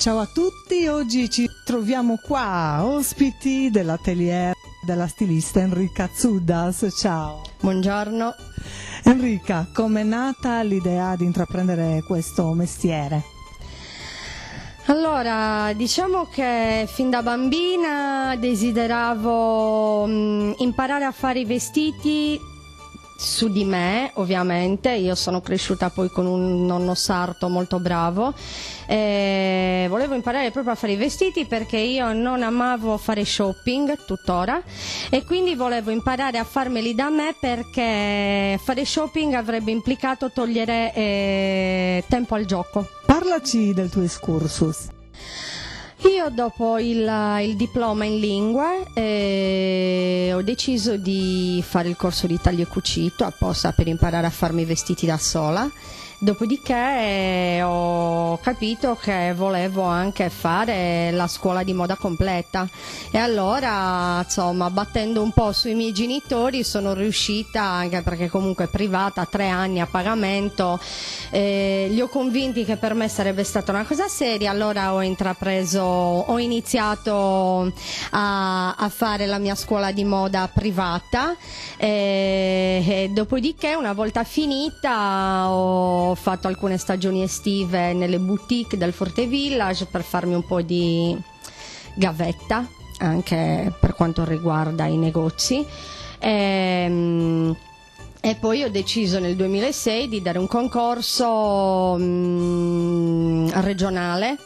Ciao a tutti, oggi ci troviamo qua, ospiti dell'atelier della stilista Enrica Zuddas. Ciao. Buongiorno. Enrica, com'è nata l'idea di intraprendere questo mestiere? Allora, diciamo che fin da bambina desideravo imparare a fare i vestiti su di me, ovviamente. Io sono cresciuta poi con un nonno sarto molto bravo e volevo imparare proprio a fare i vestiti perché io non amavo fare shopping tuttora, e quindi volevo imparare a farmeli da me, perché fare shopping avrebbe implicato togliere tempo al gioco. Parlaci del tuo excursus. Io dopo il diploma in lingue ho deciso di fare il corso di taglio e cucito apposta per imparare a farmi i vestiti da sola. Dopodiché ho capito che volevo anche fare la scuola di moda completa, e allora, insomma, battendo un po' sui miei genitori, sono riuscita, anche perché comunque privata, 3 anni a pagamento, li ho convinti che per me sarebbe stata una cosa seria. Allora ho iniziato a fare la mia scuola di moda privata, e dopodiché, una volta finita, ho fatto alcune stagioni estive nelle boutique del Forte Village per farmi un po' di gavetta anche per quanto riguarda i negozi, e poi ho deciso nel 2006 di dare un concorso regionale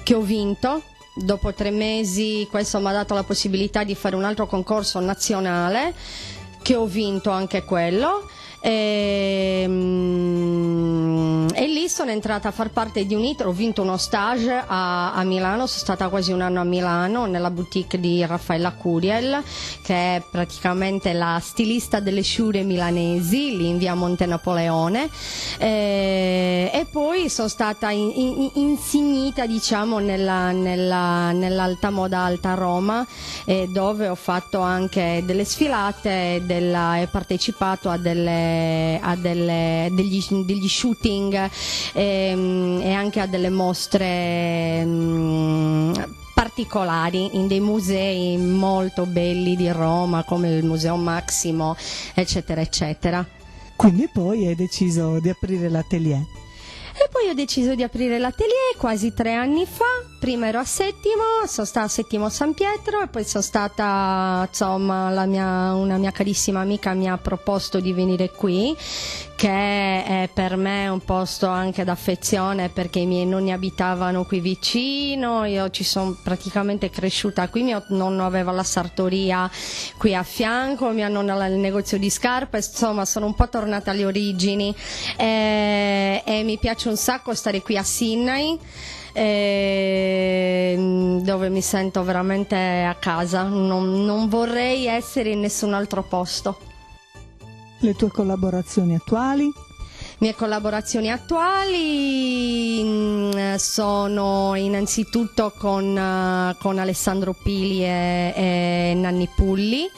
che ho vinto. Dopo 3 mesi questo mi ha dato la possibilità di fare un altro concorso nazionale che ho vinto anche quello, e lì sono entrata a far parte di un iter. Ho vinto uno stage a Milano, sono stata quasi un anno a Milano nella boutique di Raffaella Curiel, che è praticamente la stilista delle sciure milanesi lì in via Monte Napoleone, e poi sono stata insignita, diciamo, nell'alta moda Alta Roma, dove ho fatto anche delle sfilate e partecipato a degli shooting, e anche a delle mostre particolari in dei musei molto belli di Roma, come il Museo Massimo, eccetera eccetera. Quindi poi hai deciso di aprire l'atelier. E poi ho deciso di aprire l'atelier quasi 3 anni fa. Prima ero a Settimo, sono stata a Settimo San Pietro, e poi sono stata, insomma, una mia carissima amica mi ha proposto di venire qui, che è per me un posto anche d'affezione, perché i miei nonni abitavano qui vicino, io ci sono praticamente cresciuta qui. Mio nonno aveva la sartoria qui a fianco, mia nonna aveva il negozio di scarpe, insomma sono un po' tornata alle origini, e mi piace un sacco stare qui a Sydney, dove mi sento veramente a casa. Non vorrei essere in nessun altro posto. Le tue collaborazioni attuali? Mie collaborazioni attuali sono innanzitutto con Alessandro Pili e Nanni Pulli,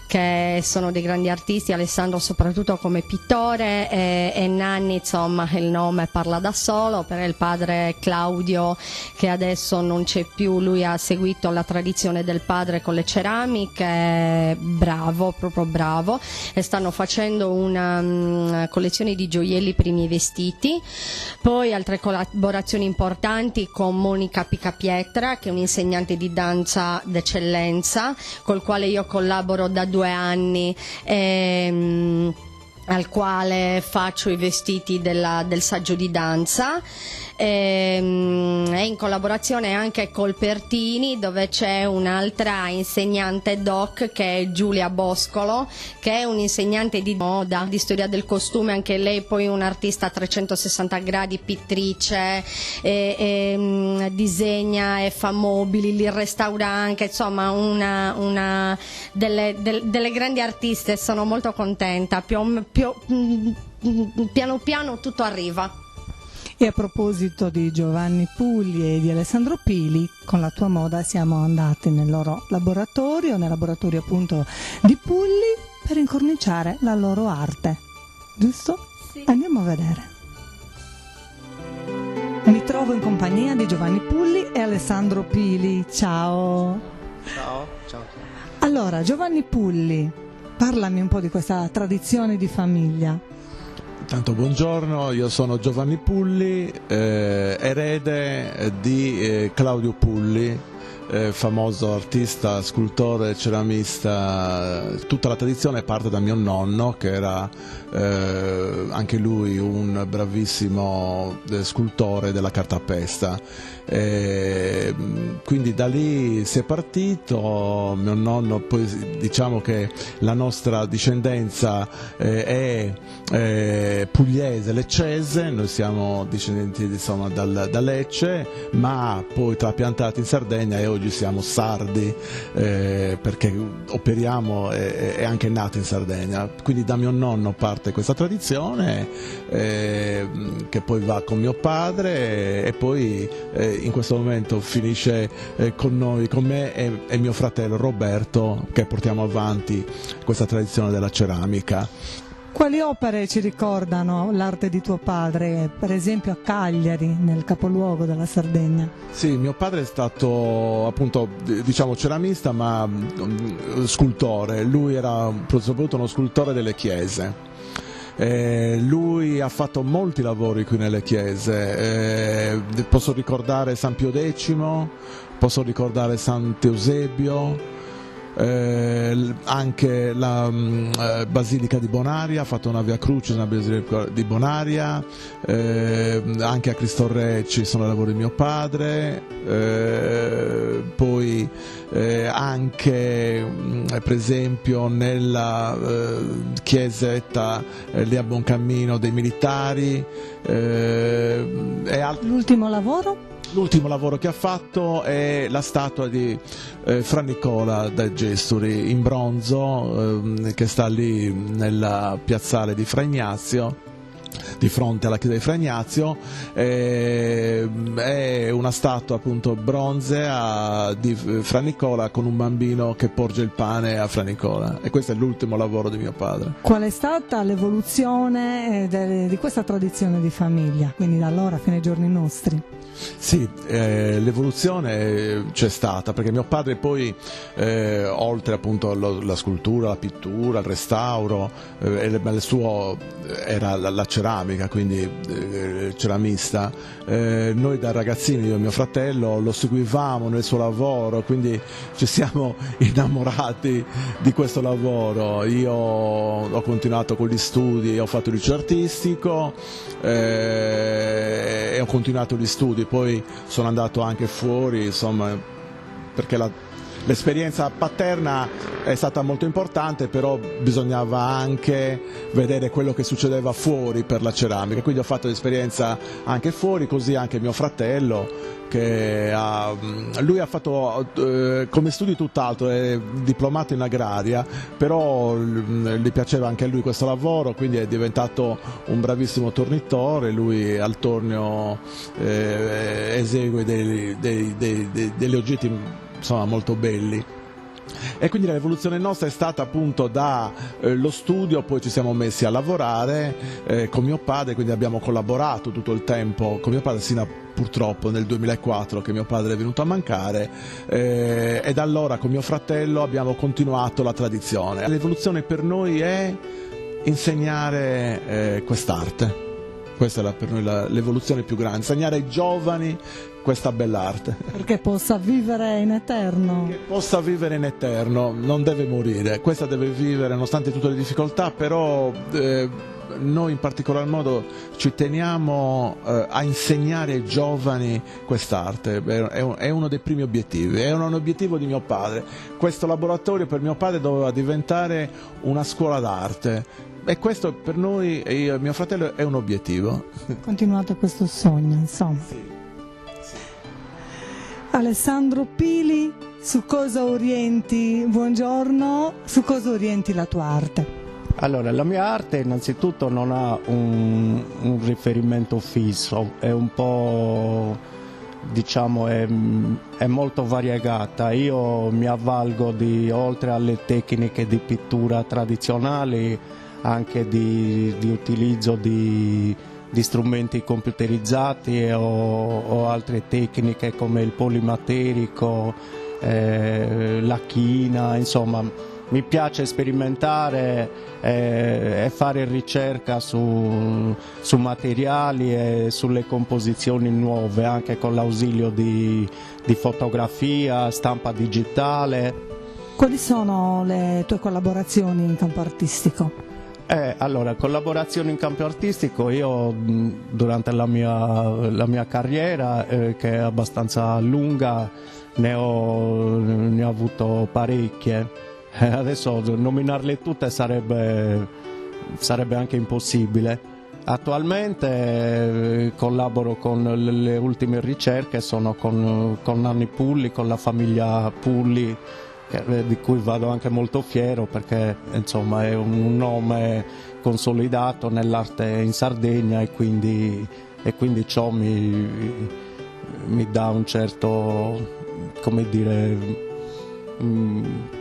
che sono dei grandi artisti. Alessandro soprattutto come pittore, e Nanni, insomma, il nome parla da solo, per il padre Claudio, che adesso non c'è più. Lui ha seguito la tradizione del padre con le ceramiche, bravo, proprio bravo, e stanno facendo una collezione di gioielli per i miei vestiti. Poi altre collaborazioni importanti con Monica Picapietra, che è un'insegnante di danza d'eccellenza, col quale io collaboro da 2 anni, al quale faccio i vestiti del saggio di danza, e in collaborazione anche col Pertini, dove c'è un'altra insegnante doc che è Giulia Boscolo, che è un'insegnante di moda, di storia del costume, anche lei poi un'artista a 360 gradi, pittrice, disegna e fa mobili, li restaura anche, insomma una delle grandi artiste. Sono molto contenta, piano piano tutto arriva. E a proposito di Giovanni Pugli e di Alessandro Pili, con la tua moda siamo andati nel loro laboratorio, nel laboratorio appunto di Pulli, per incorniciare la loro arte, giusto? Sì. Andiamo a vedere. Mi Mi trovo in compagnia di Giovanni Pulli e Alessandro Pili. Ciao. Ciao. Ciao. Allora, Giovanni Pulli, parlami un po' di questa tradizione di famiglia. Intanto buongiorno, io sono Giovanni Pulli, erede di Claudio Pulli, famoso artista, scultore, ceramista. Tutta la tradizione parte da mio nonno, che era anche lui un bravissimo scultore della cartapesta. Quindi da lì si è partito. Mio nonno, poi diciamo che la nostra discendenza è pugliese, leccese, noi siamo discendenti insomma da Lecce, ma poi trapiantati in Sardegna e oggi siamo sardi, perché operiamo e anche nati in Sardegna. Quindi da mio nonno parte questa tradizione, che poi va con mio padre, e poi in questo momento finisce con noi, con me e mio fratello Roberto, che portiamo avanti questa tradizione della ceramica. Quali opere ci ricordano l'arte di tuo padre, per esempio a Cagliari, nel capoluogo della Sardegna? Sì, mio padre è stato appunto, diciamo, ceramista, ma scultore. Lui era soprattutto uno scultore delle chiese. Lui ha fatto molti lavori qui nelle chiese. Posso ricordare San Pio X, posso ricordare Sant'Eusebio, anche la Basilica di Bonaria, ha fatto una Via Crucis nella Basilica di Bonaria, anche a Cristo Re ci sono lavori di mio padre, poi anche per esempio nella chiesetta lì a Buoncammino dei militari. L'ultimo lavoro? L'ultimo lavoro che ha fatto è la statua di Fra Nicola da Gesturi in bronzo, che sta lì nella piazzale di Fra Ignazio, di fronte alla chiesa di Fra Ignazio. È una statua appunto bronzea di Fra Nicola con un bambino che porge il pane a Fra Nicola, e questo è l'ultimo lavoro di mio padre. Qual è stata l'evoluzione di questa tradizione di famiglia, quindi da allora fino ai giorni nostri? Sì, l'evoluzione c'è stata, perché mio padre poi, oltre appunto la scultura, la pittura, il restauro, il suo era la ceramica, quindi ceramista, noi da ragazzini, io e mio fratello, lo seguivamo nel suo lavoro, quindi ci siamo innamorati di questo lavoro. Io ho continuato con gli studi, ho fatto il liceo artistico e ho continuato gli studi, poi sono andato anche fuori, insomma, perché l'esperienza paterna è stata molto importante, però bisognava anche vedere quello che succedeva fuori per la ceramica, quindi ho fatto l'esperienza anche fuori, così anche mio fratello, che lui ha fatto come studi tutt'altro, è diplomato in agraria, però gli piaceva anche a lui questo lavoro, quindi è diventato un bravissimo tornitore. Lui al tornio esegue degli oggetti insomma molto belli. E quindi l'evoluzione nostra è stata appunto da lo studio, poi ci siamo messi a lavorare con mio padre, quindi abbiamo collaborato tutto il tempo con mio padre sino purtroppo nel 2004 che mio padre è venuto a mancare, e da allora con mio fratello abbiamo continuato la tradizione. L'evoluzione per noi è insegnare quest'arte. Questa è per noi l'evoluzione più grande, insegnare ai giovani questa bell'arte. Perché possa vivere in eterno. Che possa vivere in eterno, non deve morire, questa deve vivere nonostante tutte le difficoltà, però noi in particolar modo ci teniamo a insegnare ai giovani quest'arte. È uno dei primi obiettivi, è un obiettivo di mio padre. Questo laboratorio per mio padre doveva diventare una scuola d'arte. E questo per noi, io e mio fratello, è un obiettivo. Continuate questo sogno, insomma. Sì. Alessandro Pili, su cosa orienti, buongiorno, su cosa orienti la tua arte? Allora, la mia arte innanzitutto non ha un riferimento fisso, è un po', diciamo, è molto variegata. Io mi avvalgo oltre alle tecniche di pittura tradizionali, anche di utilizzo di di strumenti computerizzati o altre tecniche come il polimaterico, la china, insomma. Mi piace sperimentare e fare ricerca su materiali e sulle composizioni nuove, anche con l'ausilio di fotografia, stampa digitale. Quali sono le tue collaborazioni in campo artistico? Allora, collaborazioni in campo artistico, io durante la mia carriera, che è abbastanza lunga, ne ho avuto parecchie. Adesso nominarle tutte sarebbe anche impossibile. Attualmente collaboro con le ultime ricerche, sono con Nanni Pulli, con la famiglia Pulli, di cui vado anche molto fiero perché insomma è un nome consolidato nell'arte in Sardegna e quindi ciò mi dà un certo, come dire,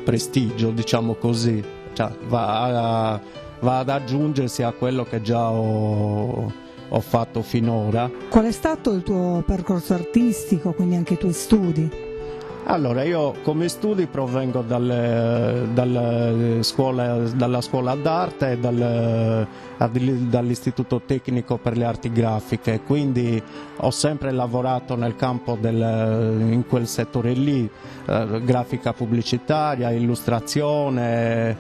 prestigio, diciamo così, cioè, va ad aggiungersi a quello che già ho fatto finora. Qual è stato il tuo percorso artistico, quindi anche i tuoi studi? Allora, io come studi provengo dalla scuola d'arte e dall'Istituto Tecnico per le Arti Grafiche, quindi ho sempre lavorato nel campo in quel settore lì, grafica pubblicitaria, illustrazione,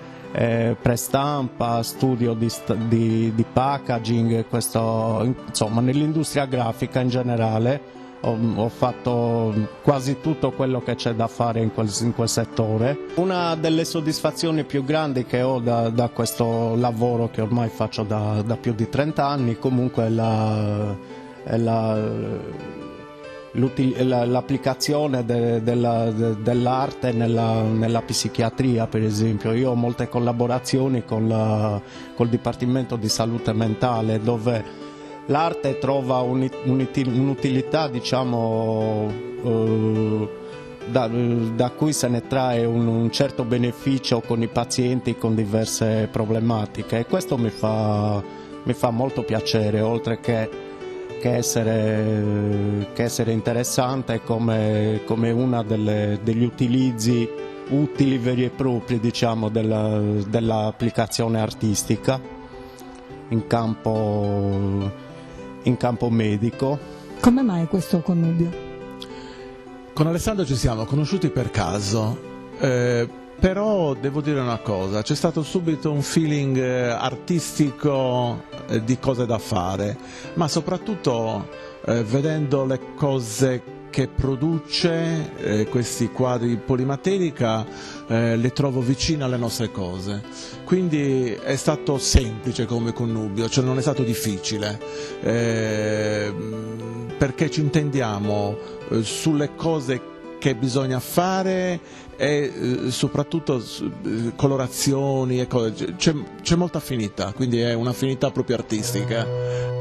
prestampa, studio di packaging, questo, insomma, nell'industria grafica in generale. Ho fatto quasi tutto quello che c'è da fare in quel settore. Una delle soddisfazioni più grandi che ho da questo lavoro, che ormai faccio da più di 30 anni, comunque è l'applicazione dell'arte nella psichiatria, per esempio. Io ho molte collaborazioni col Dipartimento di Salute Mentale, dove l'arte trova un'utilità, diciamo, da cui se ne trae un certo beneficio con i pazienti con diverse problematiche, e questo mi fa molto piacere, oltre che essere interessante come uno degli utilizzi utili veri e propri, diciamo, dell'applicazione artistica in campo medico. Come mai questo connubio? Con Alessandro ci siamo conosciuti per caso, però devo dire una cosa, c'è stato subito un feeling artistico di cose da fare, ma soprattutto vedendo le cose che produce, questi quadri polimaterica, le trovo vicine alle nostre cose, quindi è stato semplice come connubio, cioè non è stato difficile, perché ci intendiamo sulle cose che bisogna fare e soprattutto colorazioni e cose. C'è molta affinità, quindi è un'affinità proprio artistica.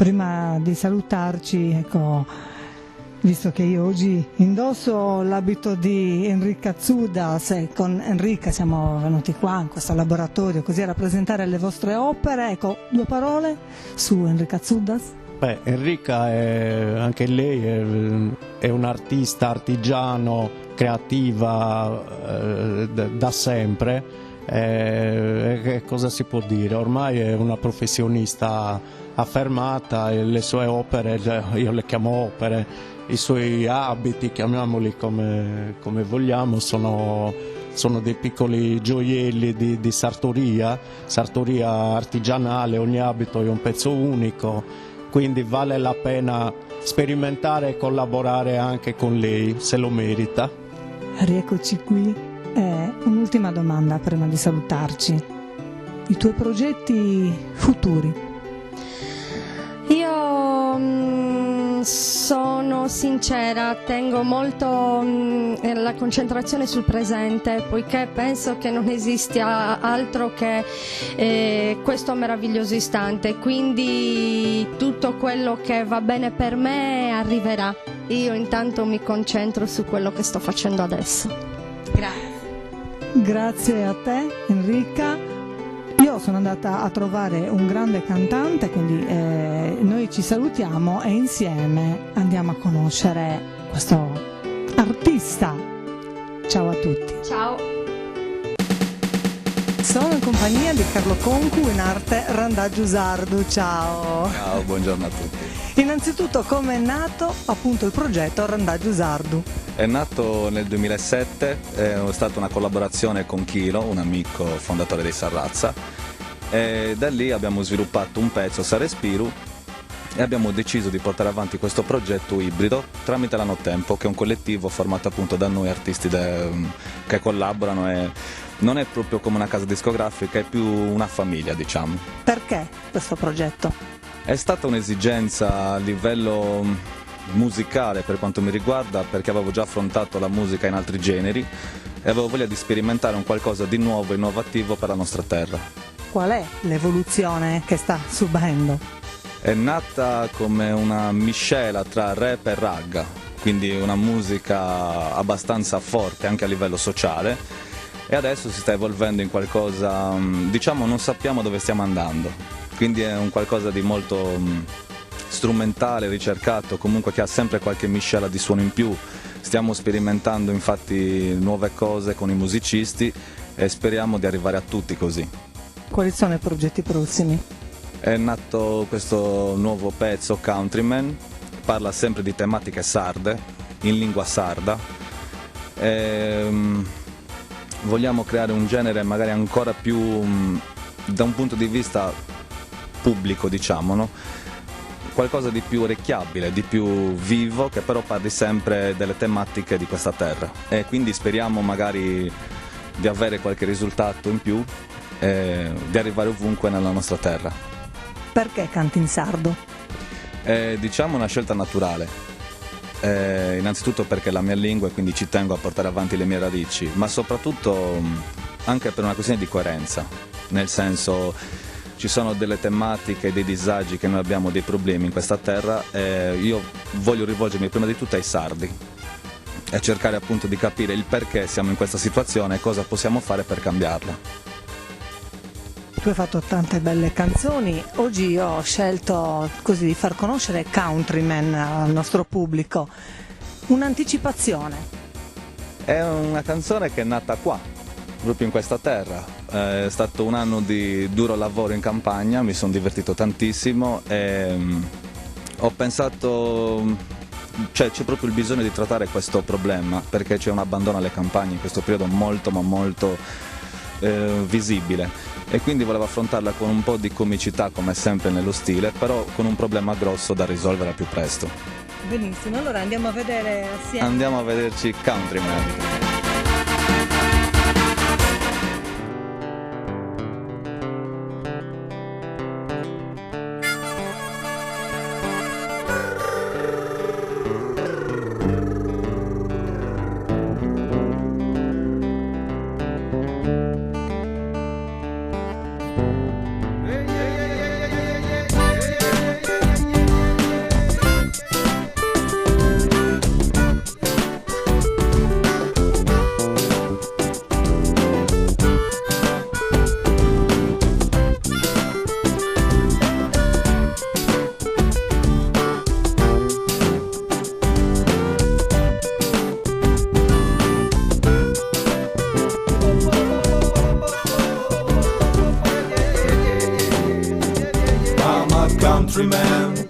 Prima di salutarci, ecco, visto che io oggi indosso l'abito di Enrica Tsudas e con Enrica siamo venuti qua in questo laboratorio così a rappresentare le vostre opere, ecco, 2 parole su Enrica Tsudas. Beh, Enrica anche lei è un'artista, artigiano, creativa da sempre. Che cosa si può dire? Ormai è una professionista affermata e le sue opere, io le chiamo opere, i suoi abiti, chiamiamoli come vogliamo, sono dei piccoli gioielli di sartoria artigianale, ogni abito è un pezzo unico, quindi vale la pena sperimentare e collaborare anche con lei, se lo merita. Rieccoci qui. Un'ultima domanda prima di salutarci. I tuoi progetti futuri? Io sono sincera, tengo molto la concentrazione sul presente, poiché penso che non esista altro che questo meraviglioso istante, quindi tutto quello che va bene per me arriverà. Io intanto mi concentro su quello che sto facendo adesso. Grazie. Grazie a te Enrica. Io sono andata a trovare un grande cantante, quindi noi ci salutiamo e insieme andiamo a conoscere questo artista. Ciao a tutti. Ciao. Sono in compagnia di Carlo Concu, in arte Randaggiu Sardu. Ciao. Ciao, buongiorno a tutti. Innanzitutto, come è nato appunto il progetto Randaggiu Sardu? È nato nel 2007, è stata una collaborazione con Chilo, un amico fondatore dei Sarrazza, e da lì abbiamo sviluppato un pezzo, Sarespiru, e abbiamo deciso di portare avanti questo progetto ibrido tramite la Nottempo, che è un collettivo formato appunto da noi artisti che collaborano, e non è proprio come una casa discografica, è più una famiglia, diciamo. Perché questo progetto? È stata un'esigenza a livello musicale per quanto mi riguarda, perché avevo già affrontato la musica in altri generi e avevo voglia di sperimentare un qualcosa di nuovo e innovativo per la nostra terra. Qual è l'evoluzione che sta subendo? È nata come una miscela tra rap e ragga, quindi una musica abbastanza forte anche a livello sociale, e adesso si sta evolvendo in qualcosa, diciamo, non sappiamo dove stiamo andando. Quindi è un qualcosa di molto strumentale, ricercato, comunque che ha sempre qualche miscela di suono in più. Stiamo sperimentando infatti nuove cose con i musicisti e speriamo di arrivare a tutti così. Quali sono i progetti prossimi? È nato questo nuovo pezzo, Countryman, parla sempre di tematiche sarde, in lingua sarda. Vogliamo creare un genere magari ancora più, da un punto di vista pubblico, diciamo, no? Qualcosa di più orecchiabile, di più vivo, che però parli sempre delle tematiche di questa terra, e quindi speriamo magari di avere qualche risultato in più e di arrivare ovunque nella nostra terra. Perché canti in sardo? È, diciamo, una scelta naturale, innanzitutto perché è la mia lingua e quindi ci tengo a portare avanti le mie radici, ma soprattutto anche per una questione di coerenza, nel senso, ci sono delle tematiche, dei disagi che noi abbiamo, dei problemi in questa terra, e io voglio rivolgermi prima di tutto ai sardi e cercare appunto di capire il perché siamo in questa situazione e cosa possiamo fare per cambiarla. Tu hai fatto tante belle canzoni, oggi io ho scelto così di far conoscere Countryman al nostro pubblico. Un'anticipazione. È una canzone che è nata qua, proprio in questa terra. È stato un anno di duro lavoro in campagna, mi sono divertito tantissimo e ho pensato, cioè, c'è proprio il bisogno di trattare questo problema, perché c'è un abbandono alle campagne in questo periodo molto ma molto visibile, e quindi volevo affrontarla con un po' di comicità, come sempre nello stile, però con un problema grosso da risolvere al più presto. Benissimo, allora andiamo a vedere assieme. Andiamo a vederci Countryman. countryman.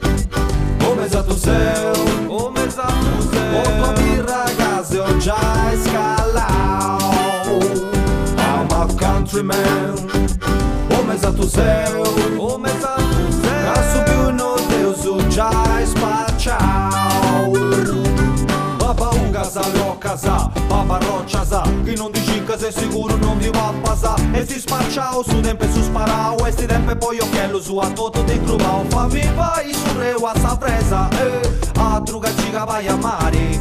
Come sa tu sei, come sa tu sei. Ho tua birra a casa e ho già scalato. I'm a countryman. Come sa tu sei, come sa tu sei. Caso più non te su già spacciato. Papa un casa lo casa, papa roccia sa. Chi non dici che sei sicuro non ti va a passare. E si spacciao su tempo e su sparao. E sti tempo e poi occhiello su a tutto ti crubao. Fammi vai su re a sta presa. A truga cica vai a mari.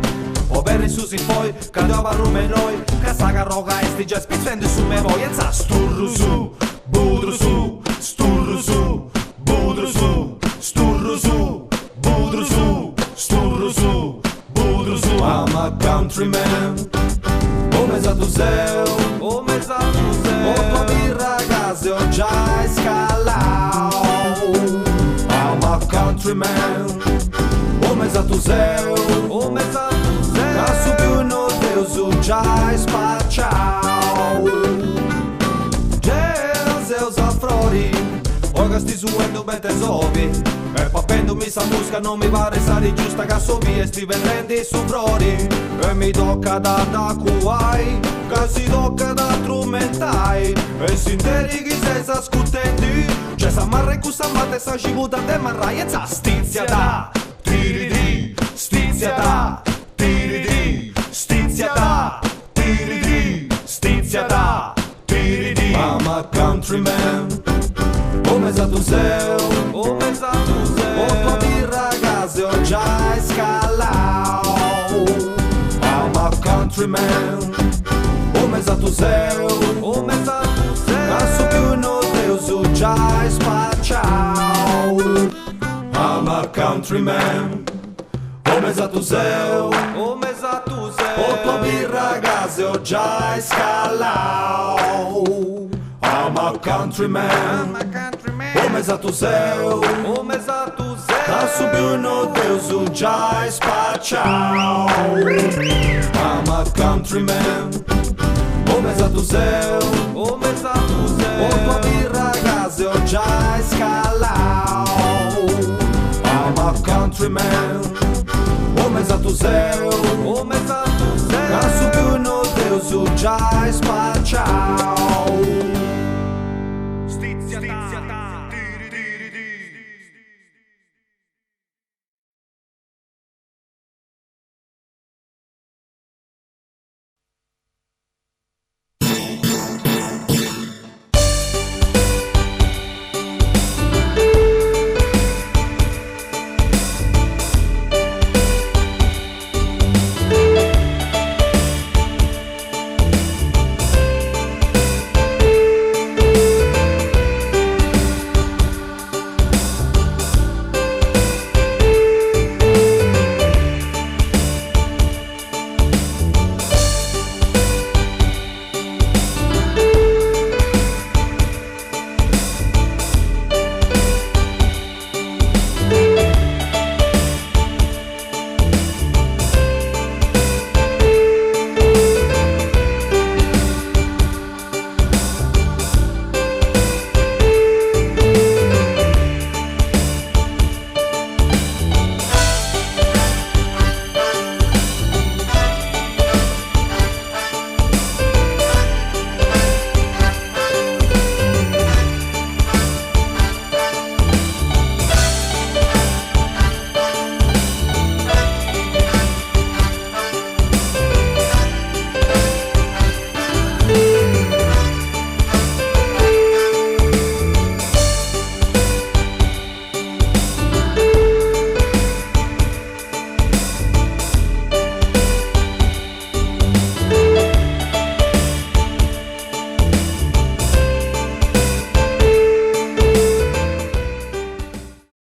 O per su si poi, cadeva a rume noi. Casa carroca e sti già spizzendo su me voi. E za sturru su, budru su, sturru su, budru su, sturru su, budru su, sturru su. I'm a countryman. Come sa tu sei, come sa tu sei. Ho tua birra a casa e ho già scalato. I'm a countryman. Come sa tu sei, come sa tu sei. Caso più non te su già spacciato. Già se usa flori. Ora sti suendo ben tesovi. E papendo mi sa musca non mi pare sari giusta caso via. Sti vendendo su flori. E mi tocca da kuai. Che si tocca da strumentai. E si interi chi sei sa scutendi. C'è sa marra e cussa matte sa civuta te marrai. E sa stizia da tiridi. Stizia da tiridi. Stizia da tiridi. Stizia da tiridi. I'm a countryman. Come sa tu sei, come sa tu sei. Ho tua birra a casa e ho già scalato. I'm a countryman. Come sa tu sei, come sa tu sei. Caso più non te su già spacciato. I'm a countryman. Come sa tu sei, come sa tu sei. Ho tua birra a casa e ho già scalato. I'm a countryman. Come sa tu sei, come sa tu sei. Caso più non te su già spacciato. I'm a countryman. Come sa tu sei, come sa tu sei. Ho tua birra a casa e ho già scalato. I'm a countryman. Come sa tu sei, come sa tu sei. Caso più non te su già spacciato.